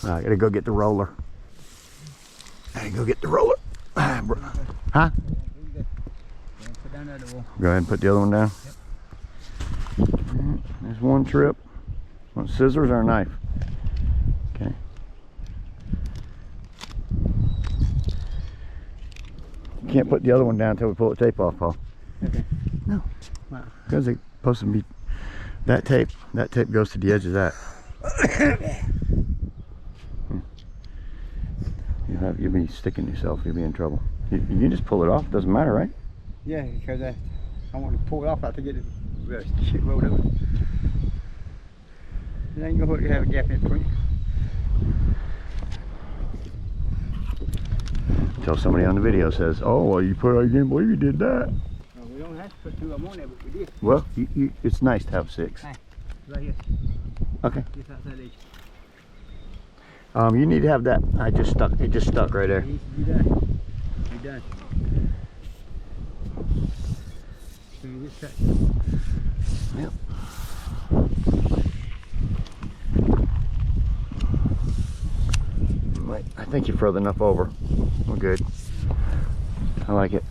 I gotta go get the roller. I gotta go get the roller. Huh? Go ahead and put the other one down. Yep. Right, there's one trip. Want scissors or a knife? Okay. You can't put the other one down until we pull the tape off, Paul. Okay. No. Wow. Because it's supposed to be that tape. That tape goes to the edge of that. You'll be sticking yourself. You'll be in trouble. You can just pull it off. Doesn't matter, right? Yeah, because I want to pull it off after I get the shit rolled over. And then you have a gap in between. Until somebody on the video says, "Oh, well, I can't believe you did that." Well, we don't have to put 2 of them on there, but we did. Well, it's nice to have 6. Hey, right here. Okay. Just outside edge. You need to have that. It just stuck right there. You done. You done. So you just touch. Yep. Right. I think you're further enough over. We're good. I like it.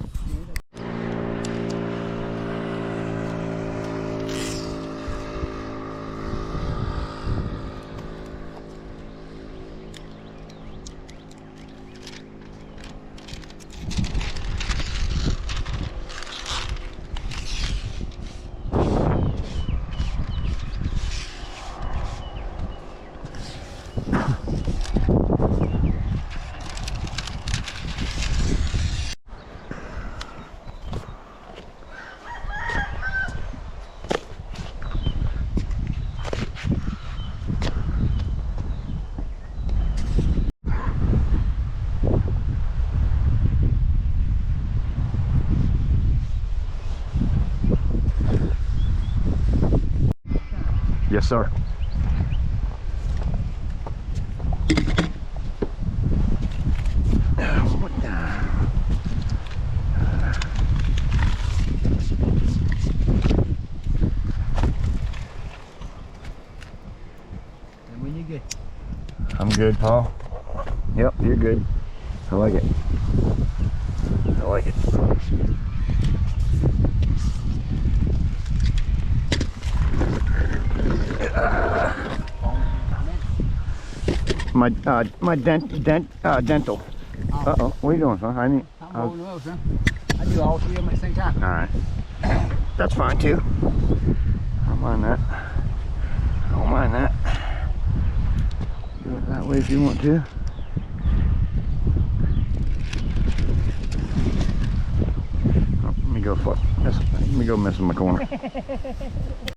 Yes, sir. And when you get. I'm good, Paul. Yep, you're good. I like it. I like it. My dental. Uh-oh, what are you doing, son? I'm rolling the wheel, son. I do all 3 of them at the same time. Alright. That's fine, too. I don't mind that. I don't mind that. Do it that way if you want to. Oh, let me go mess with my corner.